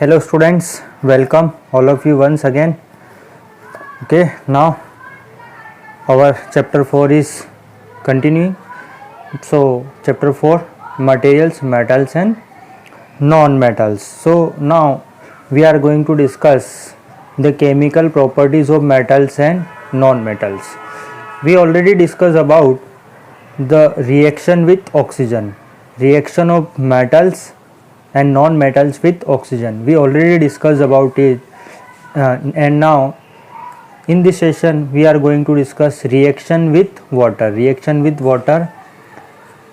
Hello students, welcome all of you once again. Okay, now our chapter 4 is continuing. So chapter 4, materials, metals and non-metals. So now we are going to discuss the chemical properties of metals and non-metals. We already discussed about the reaction with oxygen, reaction of metals and non-metals with oxygen. We already discussed about it, and now in this session we are going to discuss reaction with water,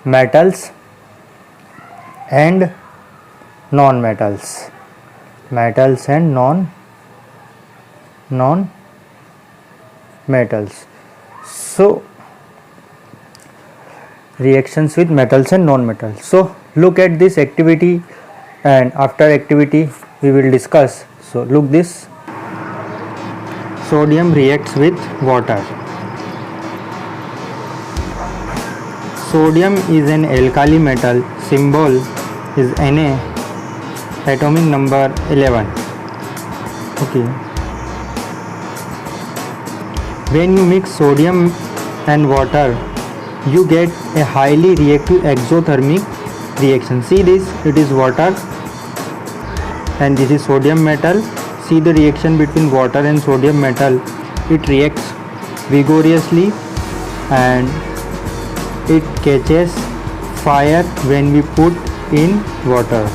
metals and non-metals, metals and non-metals. So reactions with metals and non-metals. So look at this activity, and after activity we will discuss. So look this, sodium reacts with water. Sodium is an alkali metal, symbol is Na, atomic number 11. Okay, when you mix sodium and water you get a highly reactive exothermic reaction. See this, it is water and this is sodium metal. See the reaction between water and sodium metal. It reacts vigorously and it catches fire when we put in water.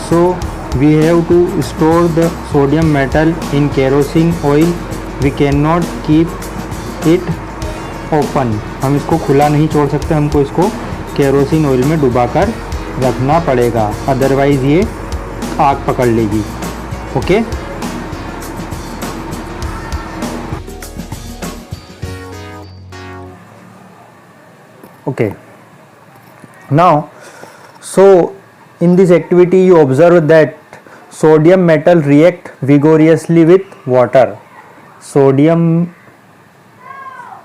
So we have to store the sodium metal in kerosene oil. We cannot keep it open, हम इसको खुला नहीं छोड़ सकते, हमको इसको kerosene oil में डुबाकर रखना पड़ेगा, अदरवाइज ये आग पकड़ लेगी. Okay, okay. Now, so in this activity you observe that sodium metal react vigorously with water. Sodium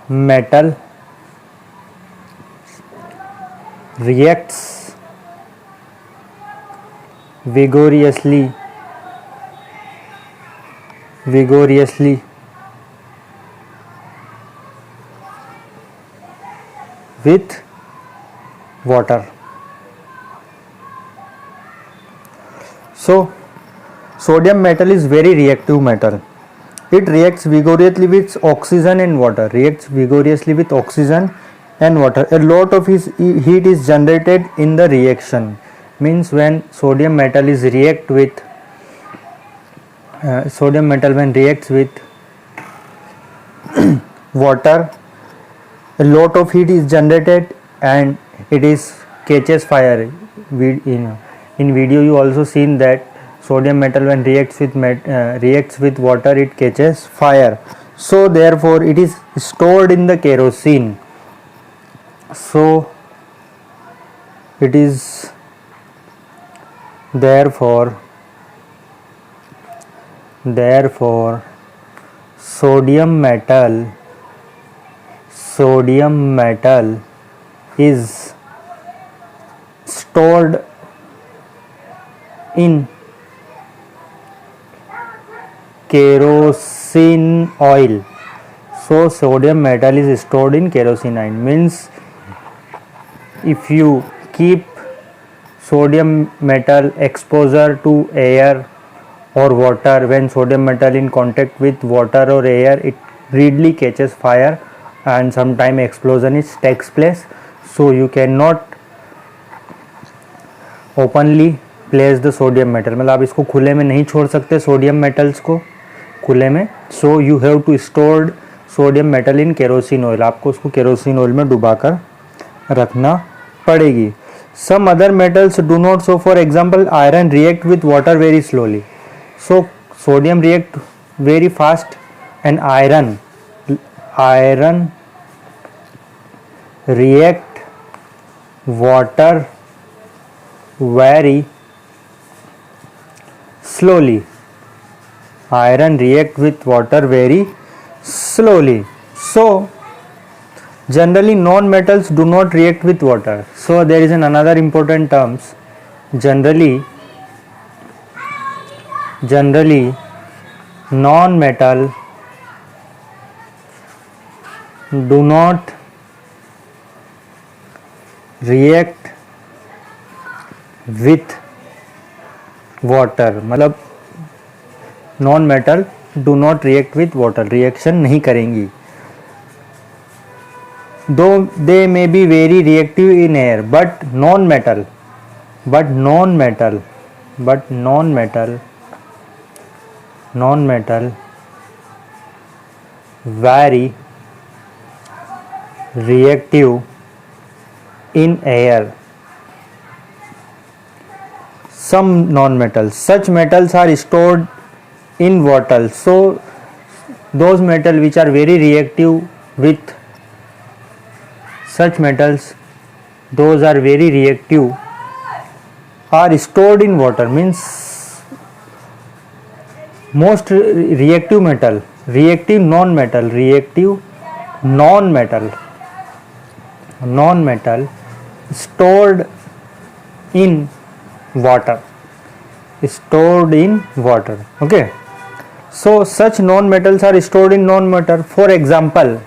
metal reacts vigorously with water. So sodium metal is very reactive metal. It reacts vigorously with oxygen and water. A lot of heat is generated in the reaction. Means when sodium metal is reacts with water, a lot of heat is generated and it is catches fire. In video you also seen that sodium metal when reacts with water, it catches fire. So therefore it is stored in the kerosene. So it is therefore sodium metal is stored in kerosene oil. So sodium metal is stored in kerosene oil, means if you keep sodium metal exposure to air or water, when sodium metal in contact with water or air, it readily catches fire and sometime explosion takes place. So you cannot openly place the sodium metal, मतलब आप इसको खुले में नहीं छोड़ सकते sodium metals को खुले में. So you have to store sodium metal in kerosene oil. आपको उसको केरोसिन ऑयल में डुबाकर रखना पड़ेगी. Some other metals do not. So for example iron react with water very slowly. So sodium react very fast and iron react water very slowly. Iron react with water very slowly. So generally non-metals do not react with water. So there is another important terms. Generally Generally, non-metal do not react with water. मतलब non metal do not react with water, reaction नहीं करेंगी. Though they may be very reactive in air, but non metal very reactive in air. Some non-metals, such metals are stored in water. So those metals which are very reactive with such metals, those are very reactive, are stored in water. Means most reactive metal, reactive non-metal stored in water, okay. So such non-metals are stored in non-metal. For example,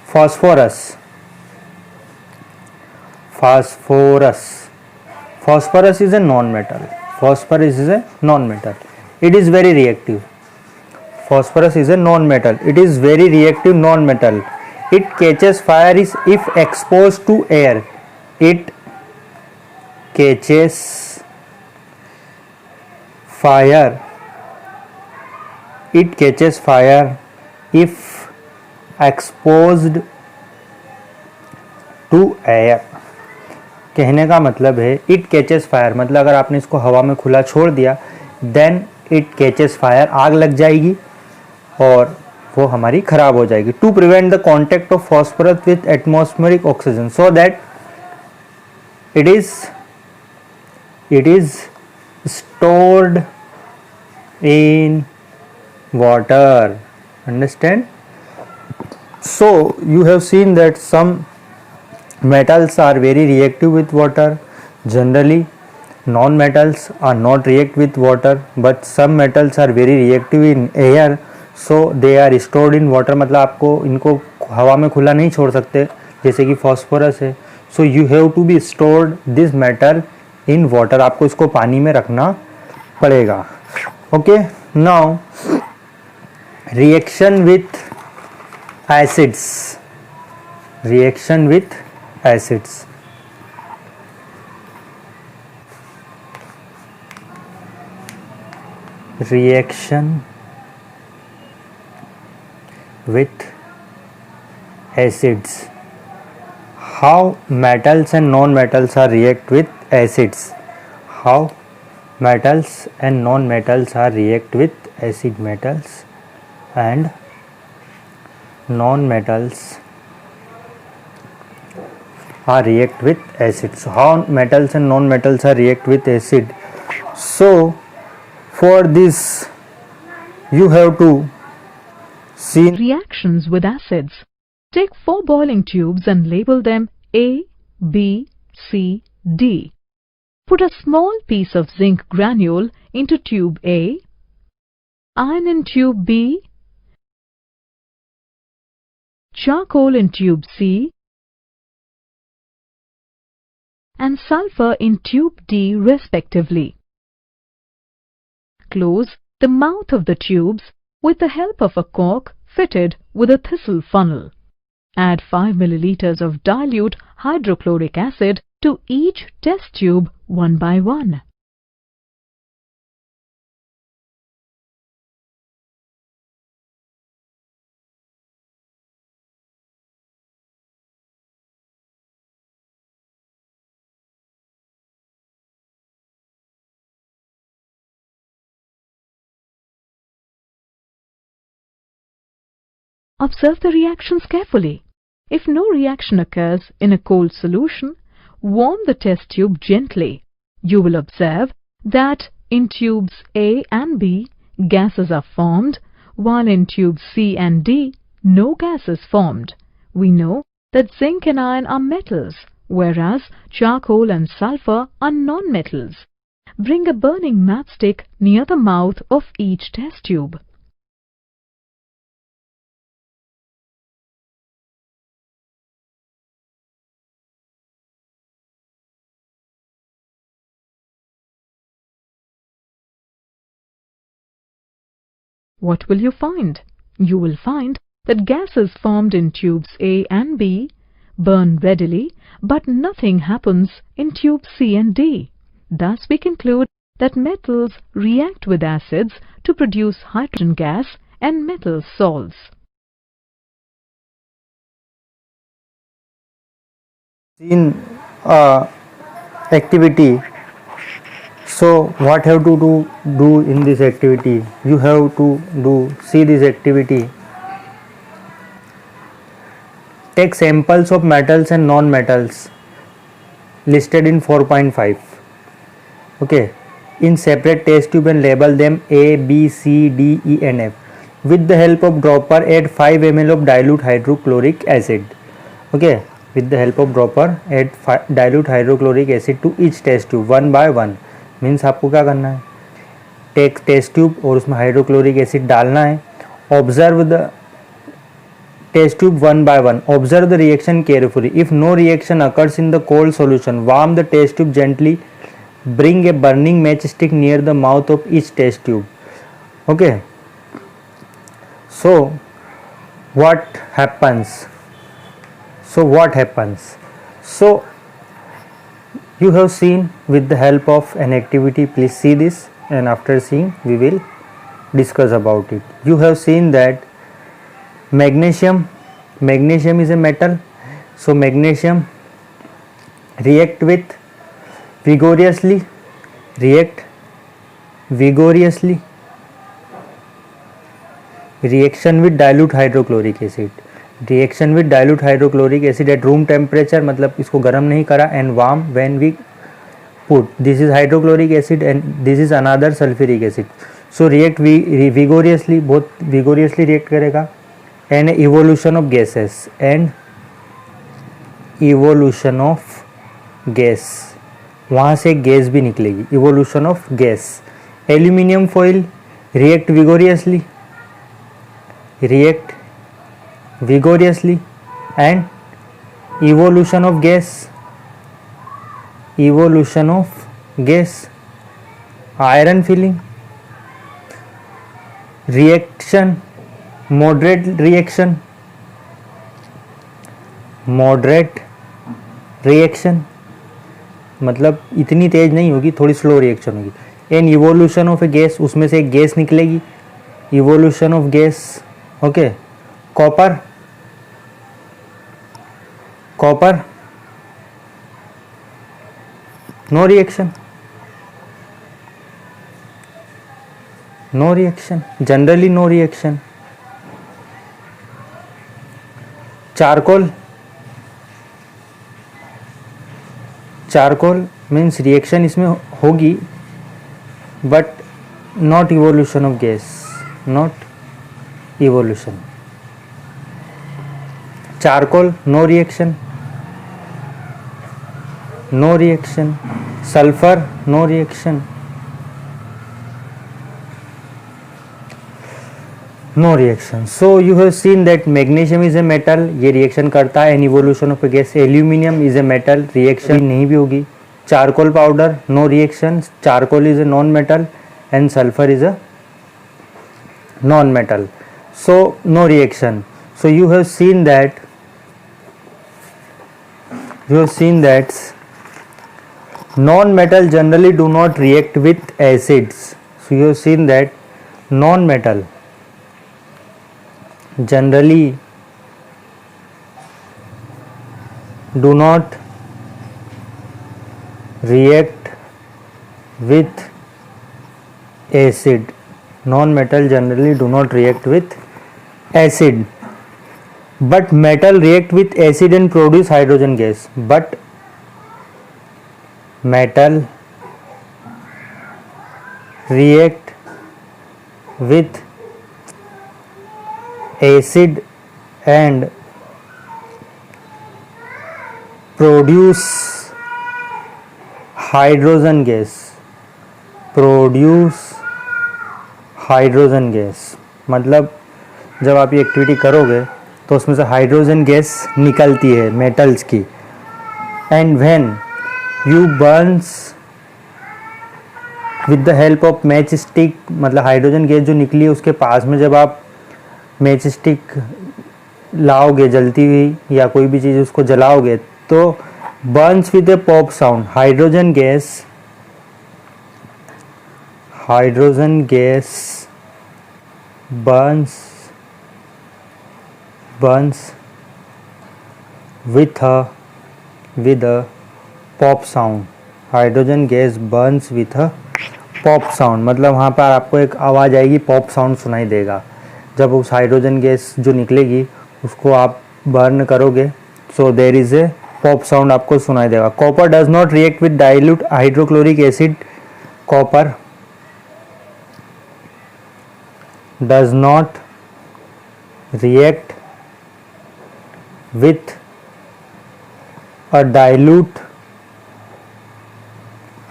phosphorus is a non-metal. It is very reactive. Phosphorus is a non-metal. It is very reactive non-metal. It catches fire if exposed to air. It catches fire if exposed to air. कहने का मतलब है it catches fire, मतलब अगर आपने इसको हवा में खुला छोड़ दिया, देन इट कैचेस फायर, आग लग जाएगी और वो हमारी खराब हो जाएगी. To prevent the contact of phosphorus with atmospheric oxygen, so that it is stored in water. Understand? So you have seen that some metals are very reactive with water. Generally non-metals are not react with water, but some metals are very reactive in air, so they are stored in water. मतलब आपको इनको हवा में खुला नहीं छोड़ सकते, जैसे कि फॉस्फोरस है. So you have to be stored this metal in water. आपको इसको पानी में रखना पड़ेगा. Okay, now reaction with acids. Reaction with acids. Reaction with acids. How metals and non-metals are react with acids. How metals and non-metals are react with acid metals and non-metals are react with acids. How metals and non-metals are react with acid. So for this you have to see reactions with acids. Take 4 boiling tubes and label them A, B, C, D. Put a small piece of zinc granule into tube A, iron in tube B, charcoal in tube C, and sulfur in tube D respectively. Close the mouth of the tubes with the help of a cork fitted with a thistle funnel. Add 5 milliliters of dilute hydrochloric acid to each test tube one by one. Observe the reactions carefully. If no reaction occurs in a cold solution, warm the test tube gently. You will observe that in tubes A and B, gases are formed, while in tubes C and D, no gas is formed. We know that zinc and iron are metals, whereas charcoal and sulfur are non-metals. bring a burning matchstick near the mouth of each test tube. What will you find? You will find that gases formed in tubes A and B burn readily, but nothing happens in tubes C and D. Thus we conclude that metals react with acids to produce hydrogen gas and metal salts. In activity, so what have to do in this activity? You have to see this activity. Take samples of metals and non-metals listed in 4.5. Okay, in separate test tube and label them A, B, C, D, E and F. With the help of dropper, add 5 ml of dilute hydrochloric acid. Okay, with the help of dropper, add dilute hydrochloric acid to each test tube one by one. Means आपको क्या करना है, take test tube और उसमें hydrochloric acid डालना है. Observe the test tube one by one. Observe the reaction carefully. If no reaction occurs in the cold solution, warm the test tube gently. Bring a burning matchstick near the mouth of each test tube. Okay, so what happens? So you have seen with the help of an activity. Please see this, and after seeing we will discuss about it. You have seen that magnesium is a metal. So magnesium react vigorously reaction with dilute hydrochloric acid. Reaction with dilute hydrochloric acid at room temperature, मतलब इसको गर्म नहीं करा. and warm when we put, this is hydrochloric acid and this is another sulfuric acid. so react vigorously, बहुत vigorously react करेगा. and evolution of gases, वहाँ से gas भी निकलेगी. Evolution of gas. Aluminium foil react vigorously and evolution of gas. Iron filling reaction, moderate reaction मतलब इतनी तेज नहीं होगी, थोड़ी स्लो रिएक्शन होगी. And evolution of a gas, उसमें से एक गैस निकलेगी. Evolution of gas. Okay, copper no reaction, generally no reaction. Charcoal means reaction इसमें होगी but not evolution of gas, charcoal no reaction. Sulphur no reaction. So you have seen that magnesium is a metal, ये reaction करता है. And evolution of a gas. Aluminium is a metal, reaction नहीं भी होगी. Charcoal powder no reaction. Charcoal is a non metal and sulphur is a non metal. So no reaction. So you have seen that non-metal generally do not react with acids. So you have seen that non-metal generally do not react with acid. Non-metal generally do not react with acid, but metal react with acid and produce hydrogen gas. But metal react with acid and produce hydrogen gas. Produce hydrogen gas. मतलब जब आप ये activity करोगे तो उसमें से hydrogen gas निकलती है मेटल्स की। And when you Burns with the help of match stick, मतलब हाइड्रोजन गैस जो निकली है उसके पास में जब आप मैच स्टिक लाओगे जलती हुई या कोई भी चीज़ उसको जलाओगे तो Burns with A pop sound. Hydrogen gas burns with a pop sound। Hydrogen gas burns with a pop sound, मतलब वहाँ पर आपको एक आवाज़ आएगी, पॉप साउंड सुनाई देगा जब उस हाइड्रोजन गैस जो निकलेगी उसको आप बर्न करोगे। So there is a pop sound आपको सुनाई देगा। Copper does not react with dilute hydrochloric acid. Copper does not react with a dilute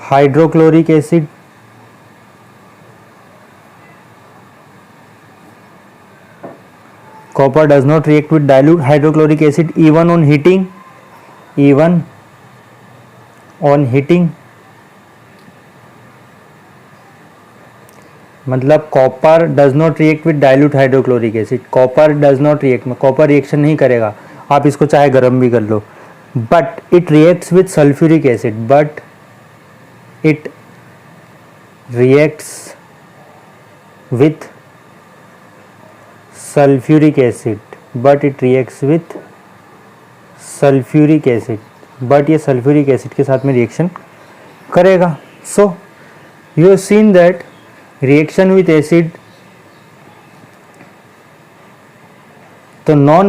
hydrochloric acid। Copper does not react with dilute hydrochloric acid even on heating। मतलब copper does not react with dilute hydrochloric acid. Copper does not react, copper reaction नहीं करेगा, आप इसको चाहे गर्म भी कर लो। But it reacts with sulphuric acid. But it reacts with sulphuric acid. But it reacts with sulphuric acid. But ये सल्फ्यूरिक एसिड के साथ में रिएक्शन करेगा। So you have seen that reaction with acid, तो non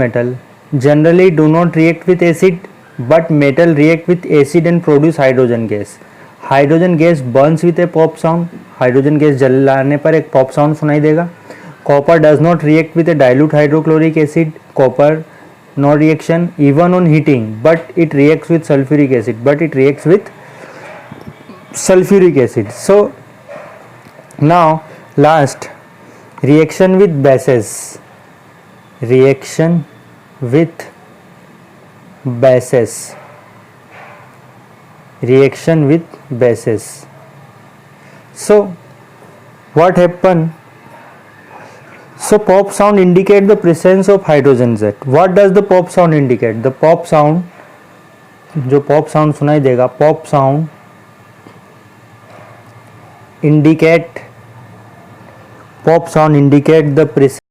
metal generally do not react with acid, but metal react with acid and produce hydrogen gas. Hydrogen gas burns with a pop sound. Hydrogen gas जलाने पर एक pop sound सुनाई देगा। Copper does not react with a dilute hydrochloric acid. Copper no reaction even on heating, but it reacts with sulphuric acid. But it reacts with sulfuric acid। So now last, reaction with bases। reaction with bases so what happen? So pop sound indicate the presence of hydrogen jet। what does the pop sound indicate? the pop sound, जो pop sound सुनाई देगा, pop sound indicate the presence